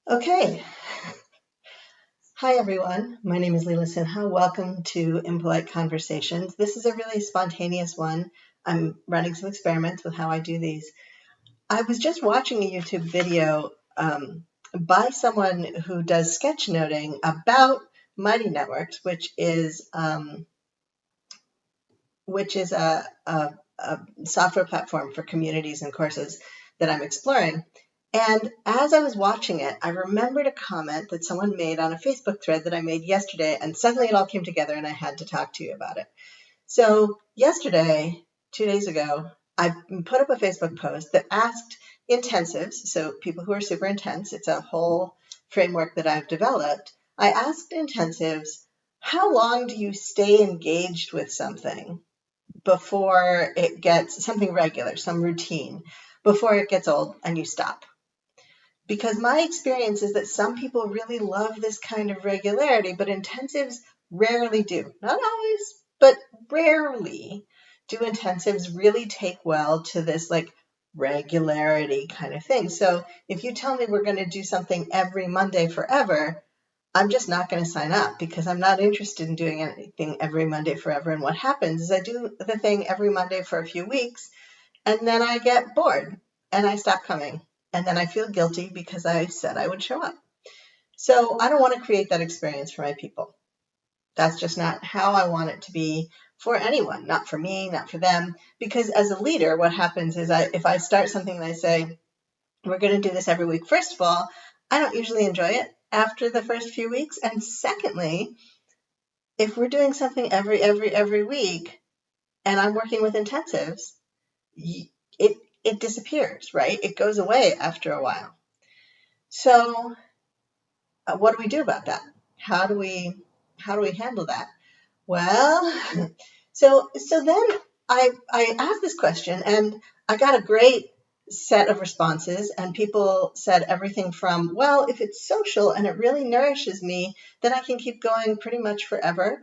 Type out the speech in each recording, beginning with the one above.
Okay. Hi, everyone. My name is Leela Sinha. Welcome to Impolite Conversations. This is a really spontaneous one. I'm running some experiments with how I do these. I was just watching a YouTube video by someone who does sketchnoting about Mighty Networks, which is a software platform for communities and courses that I'm exploring. And as I was watching it, I remembered a comment that someone made on a Facebook thread that I made yesterday, and suddenly it all came together and I had to talk to you about it. So yesterday, 2 days ago, I put up a Facebook post that asked intensives, so people who are super intense, it's a whole framework that I've developed. I asked intensives, how long do you stay engaged with something before it gets something regular, some routine, before it gets old and you stop? Because my experience is that some people really love this kind of regularity, but intensives rarely do. Not always, but rarely do intensives really take well to this like regularity kind of thing. So if you tell me we're going to do something every Monday forever, I'm just not going to sign up because I'm not interested in doing anything every Monday forever. And what happens is I do the thing every Monday for a few weeks, and then I get bored and I stop coming. And then I feel guilty because I said I would show up. So I don't want to create that experience for my people. That's just not how I want it to be for anyone, not for me, not for them. Because as a leader, what happens is if I start something and I say, we're going to do this every week, first of all, I don't usually enjoy it after the first few weeks. And secondly, if we're doing something every week and I'm working with intensives, it disappears, right? It goes away after a while. So what do we do about that? How do we handle that? Well, so then I asked this question and I got a great set of responses, and people said everything from, well, if it's social and it really nourishes me, then I can keep going pretty much forever,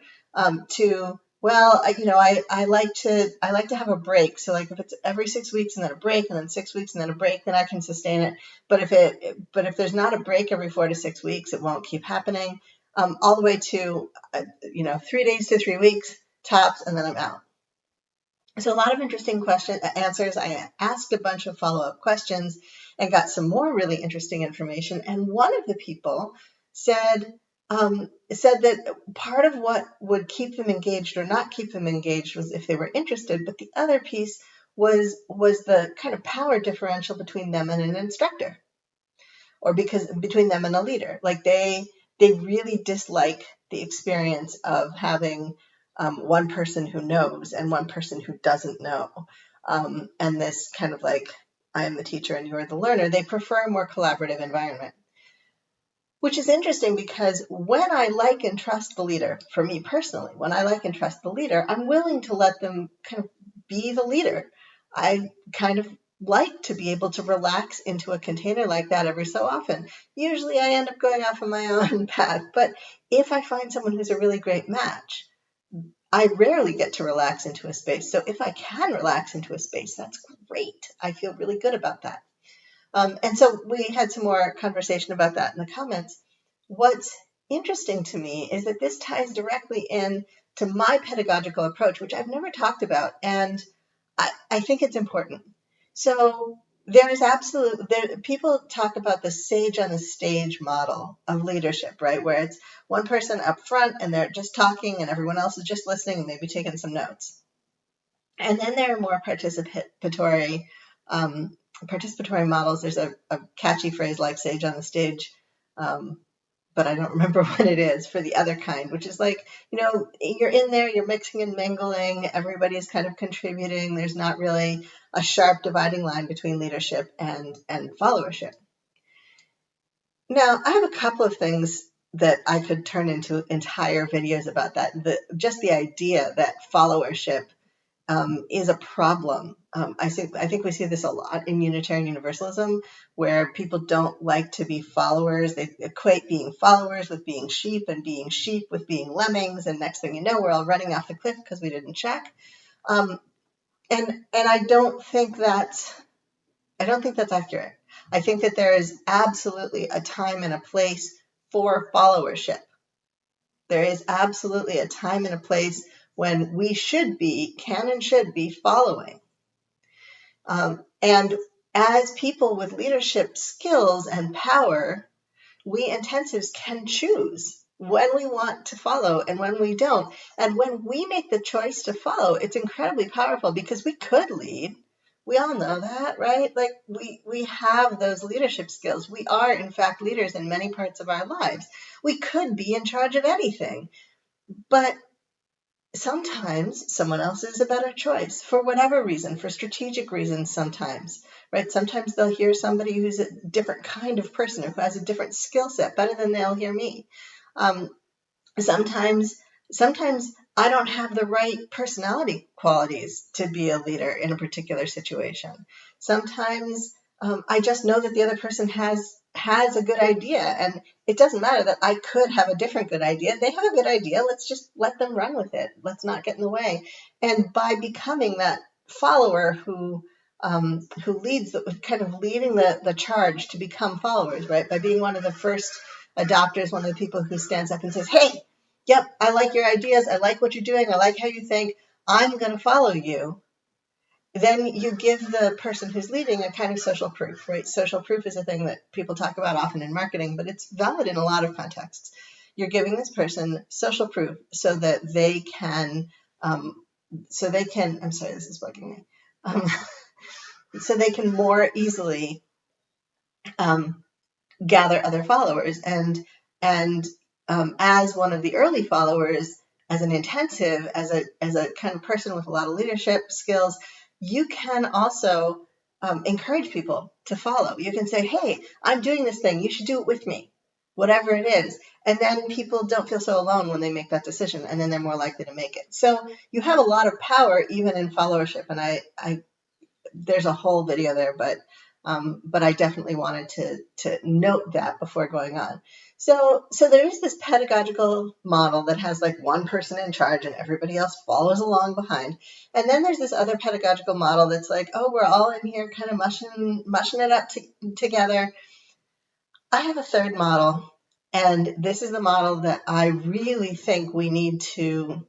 to, well, I like to have a break. So like if it's every 6 weeks and then a break and then 6 weeks and then a break, then I can sustain it. But if there's not a break every 4 to 6 weeks, it won't keep happening. All the way to 3 days to 3 weeks tops, and then I'm out. So a lot of interesting answers. I asked a bunch of follow-up questions and got some more really interesting information. And one of the people said that part of what would keep them engaged or not keep them engaged was if they were interested. But the other piece was the kind of power differential between them and an instructor, or between them and a leader. Like they really dislike the experience of having one person who knows and one person who doesn't know. And this kind of like, I am the teacher and you're the learner. They prefer a more collaborative environment, which is interesting because when I like and trust the leader, for me personally, when I like and trust the leader, I'm willing to let them kind of be the leader. I kind of like to be able to relax into a container like that every so often. Usually I end up going off on my own path, but if I find someone who's a really great match, I rarely get to relax into a space. So if I can relax into a space, that's great. I feel really good about that. And so we had some more conversation about that in the comments. What's interesting to me is that this ties directly in to my pedagogical approach, which I've never talked about, and I think it's important. So people talk about the sage on the stage model of leadership, right? Where it's one person up front and they're just talking and everyone else is just listening and maybe taking some notes. And then there are more participatory models. There's a catchy phrase like sage on the stage, but I don't remember what it is for the other kind, which is like, you're in there, you're mixing and mingling, everybody's kind of contributing. There's not really a sharp dividing line between leadership and followership. Now, I have a couple of things that I could turn into entire videos about that. Just the idea that followership is a problem. I think we see this a lot in Unitarian Universalism, where people don't like to be followers. They equate being followers with being sheep, and being sheep with being lemmings. And next thing you know, we're all running off the cliff because we didn't check. And I don't think that's accurate. I think that there is absolutely a time and a place for followership. There is absolutely a time and a place when we can and should be following. And as people with leadership skills and power, we intensives can choose when we want to follow and when we don't. And when we make the choice to follow, it's incredibly powerful because we could lead. We all know that, right? Like we have those leadership skills. We are, in fact, leaders in many parts of our lives. We could be in charge of anything. But sometimes someone else is a better choice for whatever reason, for strategic reasons sometimes, right? Sometimes they'll hear somebody who's a different kind of person or who has a different skill set better than they'll hear me. Sometimes I don't have the right personality qualities to be a leader in a particular situation. Sometimes I just know that the other person has a good idea, and it doesn't matter that I could have a different good idea. They have a good idea. Let's just let them run with it. Let's not get in the way. And by becoming that follower who leads, kind of leading the charge to become followers, right? By being one of the first adopters, one of the people who stands up and says, hey, yep, I like your ideas. I like what you're doing. I like how you think. I'm going to follow you. Then you give the person who's leading a kind of social proof, right? Social proof is a thing that people talk about often in marketing, but it's valid in a lot of contexts. You're giving this person social proof so that they can, I'm sorry, this is bugging me. So they can more easily gather other followers. And as one of the early followers, as an intensive, as a kind of person with a lot of leadership skills, you can also encourage people to follow. You can say, hey, I'm doing this thing. You should do it with me, whatever it is. And then people don't feel so alone when they make that decision, and then they're more likely to make it. So you have a lot of power even in followership. And there's a whole video there, but I definitely wanted to note that before going on. So there is this pedagogical model that has like one person in charge and everybody else follows along behind. And then there's this other pedagogical model that's like, oh, we're all in here kind of mushing it up together. I have a third model, and this is the model that I really think we need to,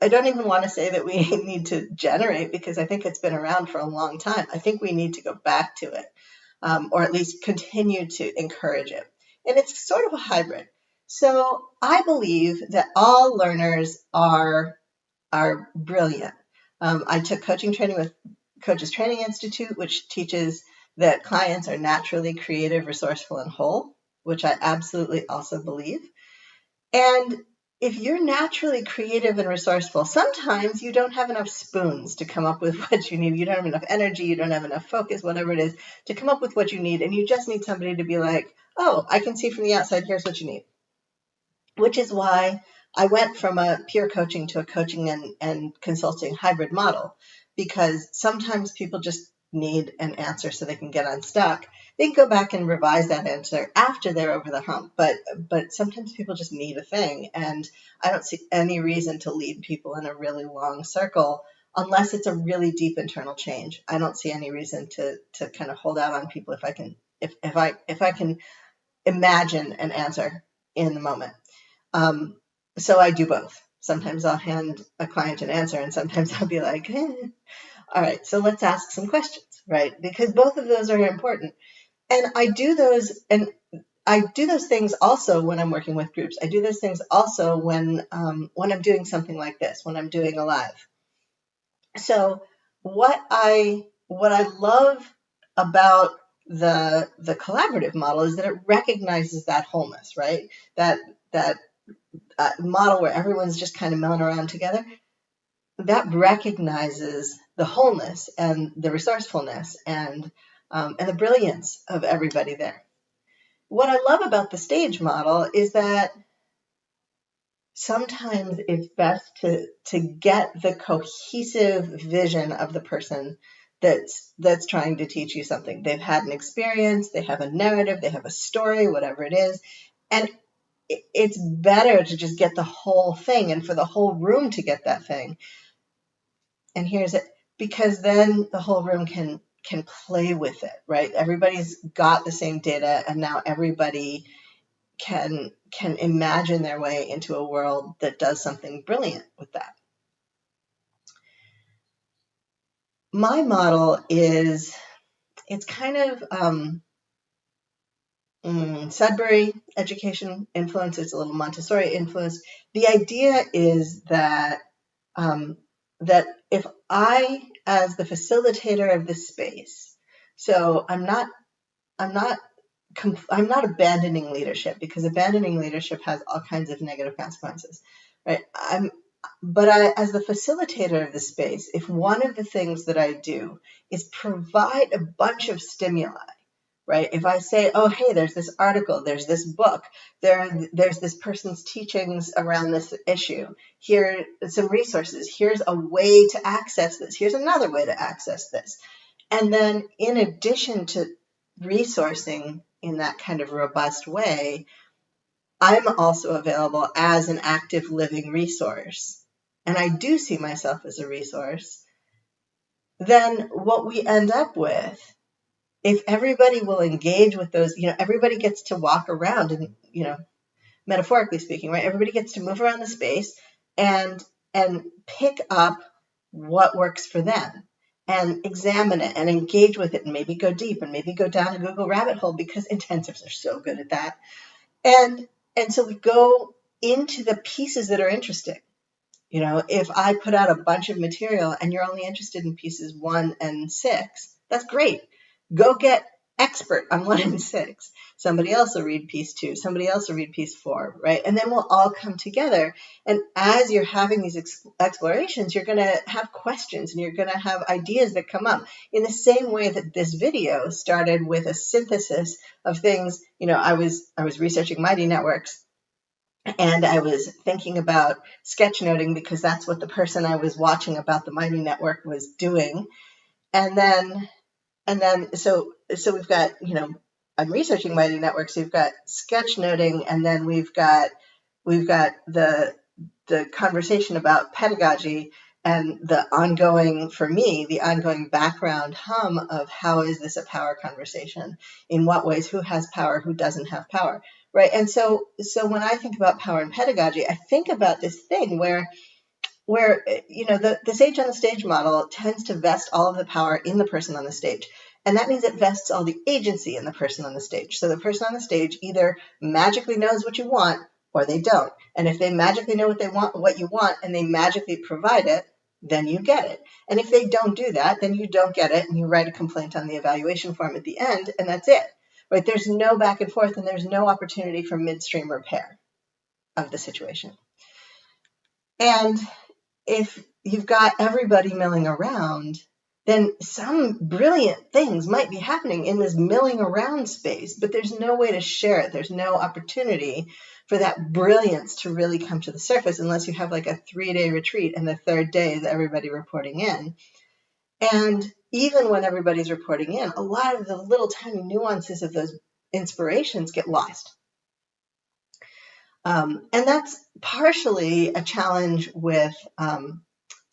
I don't even want to say that we need to generate, because I think it's been around for a long time. I think we need to go back to it, or at least continue to encourage it. And it's sort of a hybrid. So I believe that all learners are brilliant. I took coaching training with Coaches Training Institute, which teaches that clients are naturally creative, resourceful, and whole, which I absolutely also believe. And if you're naturally creative and resourceful, sometimes you don't have enough spoons to come up with what you need. You don't have enough energy, you don't have enough focus, whatever it is, to come up with what you need. And you just need somebody to be like, oh, I can see from the outside, here's what you need. Which is why I went from a peer coaching to a coaching and consulting hybrid model, because sometimes people just need an answer so they can get unstuck. They can go back and revise that answer after they're over the hump, but sometimes people just need a thing, and I don't see any reason to lead people in a really long circle unless it's a really deep internal change. I don't see any reason to kind of hold out on people if I can imagine an answer in the moment. So I do both. Sometimes I'll hand a client an answer, and sometimes I'll be like, all right, so let's ask some questions, right? Because both of those are important. And I do those things also when I'm working with groups. I do those things also when I'm doing something like this, when I'm doing a live. So what I love about the collaborative model is that it recognizes that wholeness, right? That model where everyone's just kind of milling around together, that recognizes the wholeness and the resourcefulness and the brilliance of everybody there. what I love about the stage model is that sometimes it's best to get the cohesive vision of the person that's trying to teach you something. They've had an experience, they have a narrative, they have a story, whatever it is. And it's better to just get the whole thing and for the whole room to get that thing. And here's it, because then the whole room can play with it, right? Everybody's got the same data, and now everybody can imagine their way into a world that does something brilliant with that. My model is, it's kind of Sudbury education influence. It's a little Montessori influence. The idea is that that if I, as the facilitator of this space, so I'm not abandoning leadership, because abandoning leadership has all kinds of negative consequences, right? But as the facilitator of the space, if one of the things that I do is provide a bunch of stimuli, right? If I say, oh, hey, there's this article, there's this book, there's this person's teachings around this issue, here are some resources, here's a way to access this, here's another way to access this. And then in addition to resourcing in that kind of robust way, I'm also available as an active living resource, and I do see myself as a resource. Then what we end up with, if everybody will engage with those, everybody gets to walk around and, metaphorically speaking, right? Everybody gets to move around the space and pick up what works for them and examine it and engage with it and maybe go deep and maybe go down a Google rabbit hole, because intensives are so good at that. And so we go into the pieces that are interesting. If I put out a bunch of material and you're only interested in pieces 1 and 6, that's great. Go get expert on 1 and 6. Somebody else will read piece 2. Somebody else will read piece 4, right? And then we'll all come together. And as you're having these explorations, you're going to have questions and you're going to have ideas that come up in the same way that this video started with a synthesis of things. I was researching mighty networks, and I was thinking about sketchnoting because that's what the person I was watching about the mighty network was doing. And then so we've got, I'm researching mighty networks. So we've got sketchnoting, and then we've got the conversation about pedagogy and the ongoing background hum of how is this a power conversation? In what ways? Who has power? Who doesn't have power? Right. And so when I think about power and pedagogy, I think about this thing where the sage on the stage model tends to vest all of the power in the person on the stage. And that means it vests all the agency in the person on the stage. So the person on the stage either magically knows what you want or they don't. And if they magically know what you want, and they magically provide it, then you get it. And if they don't do that, then you don't get it, and you write a complaint on the evaluation form at the end, and that's it. Right? There's no back and forth, and there's no opportunity for midstream repair of the situation. And if you've got everybody milling around, then some brilliant things might be happening in this milling around space, but there's no way to share it. There's no opportunity for that brilliance to really come to the surface unless you have like a 3-day retreat and the 3rd day is everybody reporting in. And even when everybody's reporting in, a lot of the little tiny nuances of those inspirations get lost. And that's partially a challenge with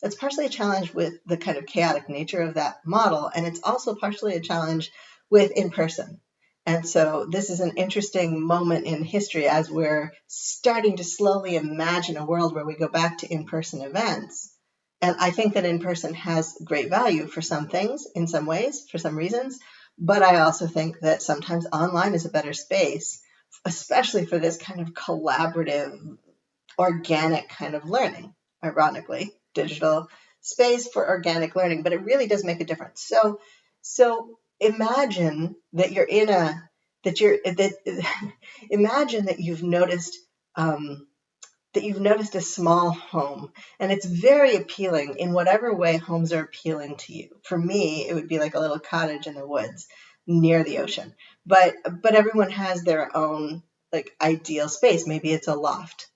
the kind of chaotic nature of that model, and it's also partially a challenge with in-person. And so this is an interesting moment in history as we're starting to slowly imagine a world where we go back to in-person events. And I think that in-person has great value for some things, in some ways, for some reasons, but I also think that sometimes online is a better space, especially for this kind of collaborative, organic kind of learning, ironically. Digital space for organic learning, but it really does make a difference. So imagine that imagine that you've noticed a small home, and it's very appealing in whatever way homes are appealing to you. For me, it would be like a little cottage in the woods near the ocean. but everyone has their own like ideal space. Maybe it's a loft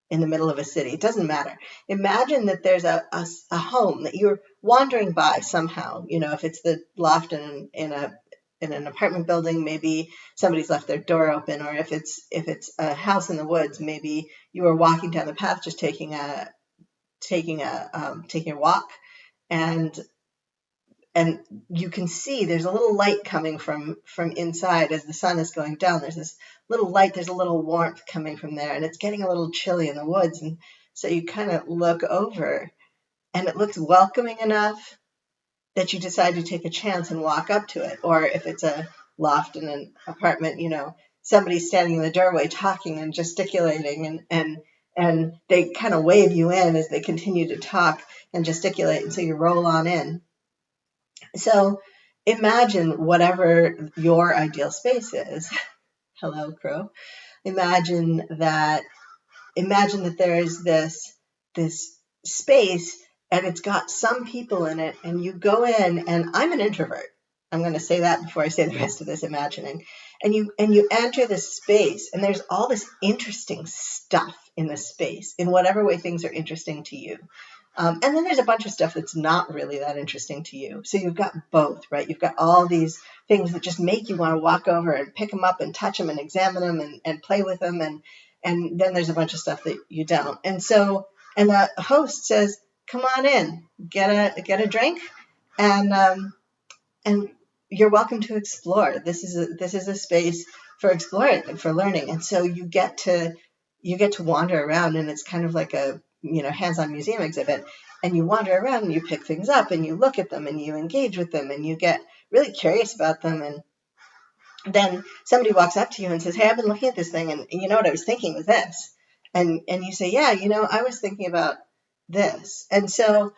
in the middle of a city. It doesn't matter. Imagine that there's a home that you're wandering by somehow. You know, if it's the loft in an apartment building, maybe somebody's left their door open, or if it's a house in the woods, maybe you were walking down the path just taking a walk, and you can see there's a little light coming from inside as the sun is going down. There's this little light, there's a little warmth coming from there, and it's getting a little chilly in the woods. And so you kind of look over, and it looks welcoming enough that you decide to take a chance and walk up to it. Or if it's a loft in an apartment, you know, somebody's standing in the doorway talking and gesticulating, and they kind of wave you in as they continue to talk and gesticulate, and so you roll on in. So imagine whatever your ideal space is. Hello, Crow. Imagine that there is this space, and it's got some people in it, and you go in, and I'm an introvert. I'm going to say that before I say the rest of this imagining. And you enter this space, and there's all this interesting stuff in the space, in whatever way things are interesting to you. And then there's a bunch of stuff that's not really that interesting to you. So you've got both, right? You've got all these things that just make you want to walk over and pick them up and touch them and examine them and play with them. And then there's a bunch of stuff that you don't. And so, and the host says, come on in, get a drink, and you're welcome to explore. This is a space for exploring and for learning. And so you get to wander around, and it's kind of like a, you know, hands-on museum exhibit, and you wander around and you pick things up and you look at them and you engage with them and you get really curious about them. And then somebody walks up to you and says, hey, I've been looking at this thing, and you know what I was thinking with this. And you say, yeah, you know, I was thinking about this. And so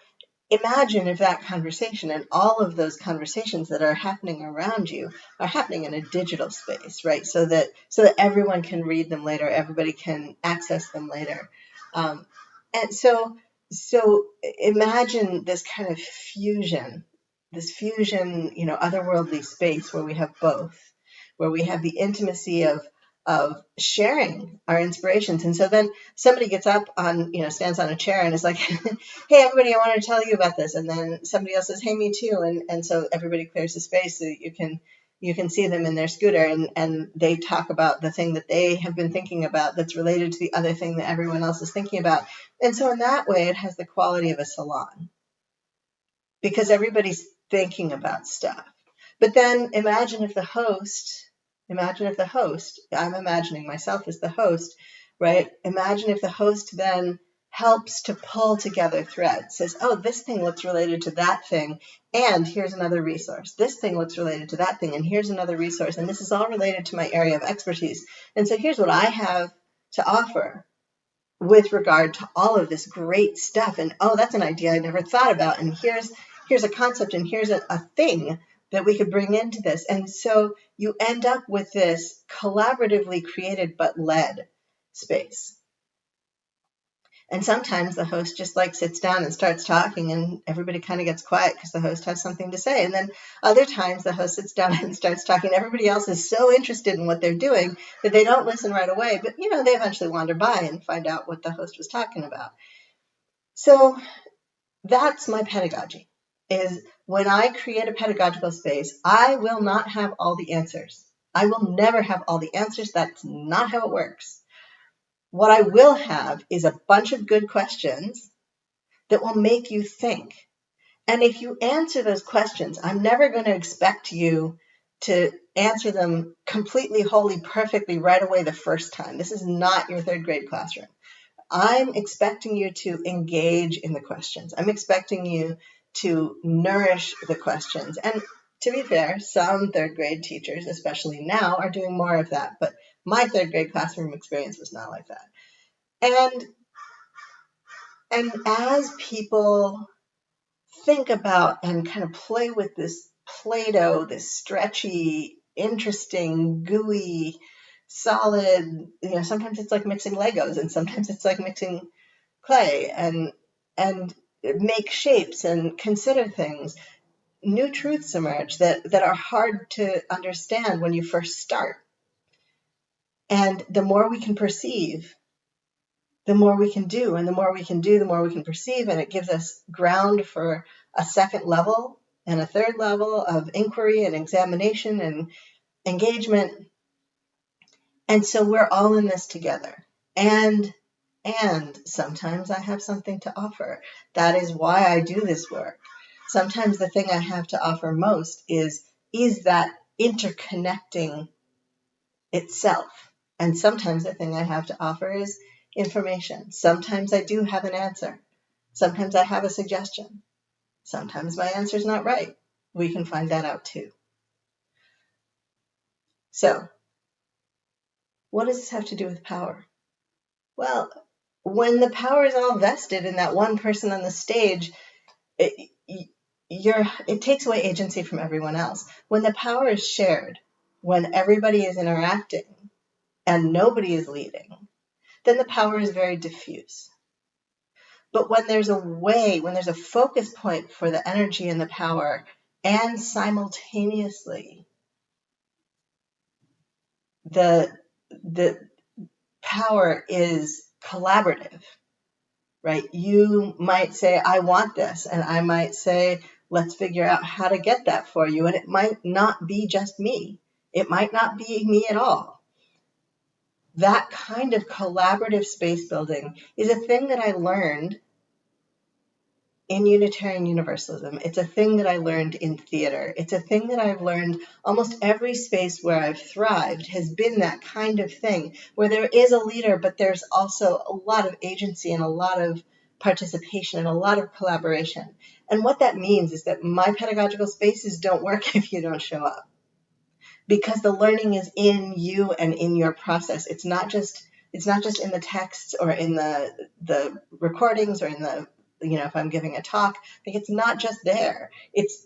imagine if that conversation and all of those conversations that are happening around you are happening in a digital space, right? So that everyone can read them later, everybody can access them later. And so imagine this kind of fusion, you know, otherworldly space where we have both, where we have the intimacy of sharing our inspirations. And so then somebody gets up stands on a chair and is like, hey, everybody, I want to tell you about this. And then somebody else says, hey, me too. And so everybody clears the space so you can see them in their scooter, and they talk about the thing that they have been thinking about that's related to the other thing that everyone else is thinking about. And so in that way, it has the quality of a salon because everybody's thinking about stuff. But then imagine if the host, I'm imagining myself as the host, right? Imagine if the host then helps to pull together threads, says, oh, this thing looks related to that thing, and here's another resource. This thing looks related to that thing, and here's another resource, and this is all related to my area of expertise. And so here's what I have to offer with regard to all of this great stuff. And oh, that's an idea I never thought about, and here's a concept, and here's a thing that we could bring into this. And so you end up with this collaboratively created but led space. And sometimes the host just like sits down and starts talking, and everybody kind of gets quiet because the host has something to say. And then other times the host sits down and starts talking. Everybody else is so interested in what they're doing that they don't listen right away. But, you know, they eventually wander by and find out what the host was talking about. So that's my pedagogy, is when I create a pedagogical space, I will not have all the answers. I will never have all the answers. That's not how it works. What I will have is a bunch of good questions that will make you think. And if you answer those questions, I'm never going to expect you to answer them completely, wholly, perfectly right away the first time. This is not your third grade classroom. I'm expecting you to engage in the questions. I'm expecting you to nourish the questions. And to be fair, some third grade teachers, especially now, are doing more of that. But my third grade classroom experience was not like that. And as people think about and kind of play with this Playdoh, this stretchy, interesting, gooey, solid, you know, sometimes it's like mixing Legos and sometimes it's like mixing clay, and make shapes and consider things. new truths emerge that are hard to understand when you first start. And the more we can perceive, the more we can do. And the more we can do, the more we can perceive. And it gives us ground for a second level and a third level of inquiry and examination and engagement. And so we're all in this together. And sometimes I have something to offer. That is why I do this work. Sometimes the thing I have to offer most is that interconnecting itself. And sometimes the thing I have to offer is information. Sometimes I do have an answer. Sometimes I have a suggestion. Sometimes my answer is not right. We can find that out too. So, what does this have to do with power? Well, when the power is all vested in that one person on the stage, it takes away agency from everyone else. When the power is shared, when everybody is interacting and nobody is leading, then the power is very diffuse. But when there's a focus point for the energy and the power, and simultaneously the power is collaborative, right? You might say, I want this, and I might say, let's figure out how to get that for you. And it might not be just me. It might not be me at all. That kind of collaborative space building is a thing that I learned in Unitarian Universalism. It's a thing that I learned in theater. It's a thing that I've learned almost every space where I've thrived has been that kind of thing, where there is a leader, but there's also a lot of agency and a lot of participation and a lot of collaboration. And what that means is that my pedagogical spaces don't work if you don't show up, because the learning is in you and in your process. It's not just in the texts or in the recordings or in the, if I'm giving a talk, like, it's not just there. It's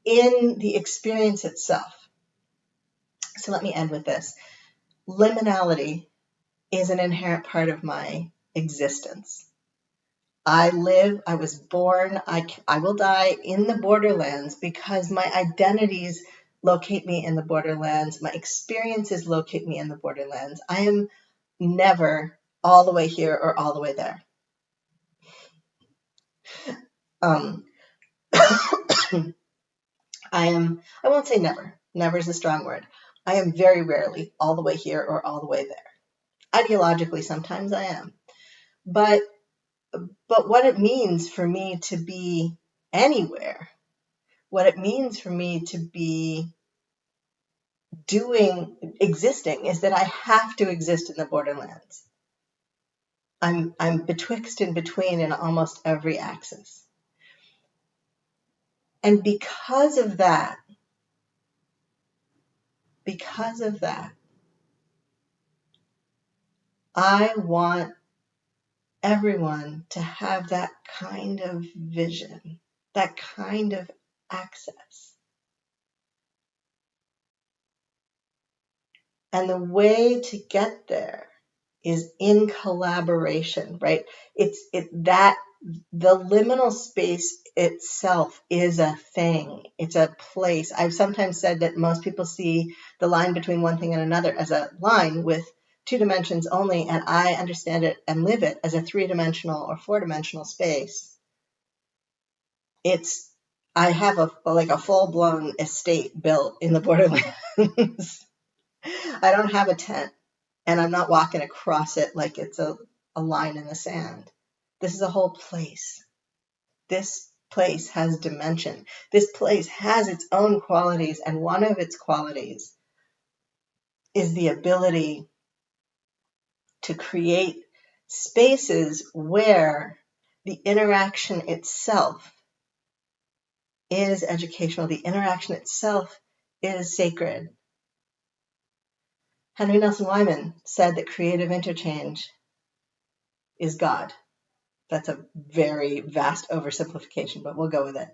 in the experience itself. So let me end with this. Liminality is an inherent part of my existence. I was born, I will die in the borderlands because my identities locate me in the borderlands. My experiences locate me in the borderlands. I am never all the way here or all the way there. I won't say never. Never is a strong word. I am very rarely all the way here or all the way there. Ideologically, sometimes I am. But what it means for me to be anywhere, what it means for me to be existing, is that I have to exist in the borderlands. I'm betwixt and between in almost every axis. And because of that, I want everyone to have that kind of vision, that kind of access. And the way to get there is in collaboration, right? The liminal space itself is a thing. It's a place. I've sometimes said that most people see the line between one thing and another as a line with 2 dimensions only, and I understand it and live it as a 3-dimensional or 4-dimensional space. I have a full-blown estate built in the borderlands. I don't have a tent, and I'm not walking across it like it's a line in the sand. This is a whole place. This place has dimension. This place has its own qualities, and one of its qualities is the ability to create spaces where the interaction itself is educational. The interaction itself is sacred. Henry Nelson Wyman said that creative interchange is God. That's a very vast oversimplification, but we'll go with it.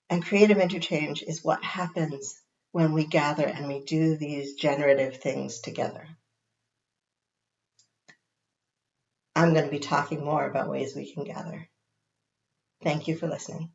And creative interchange is what happens when we gather and we do these generative things together. I'm going to be talking more about ways we can gather. Thank you for listening.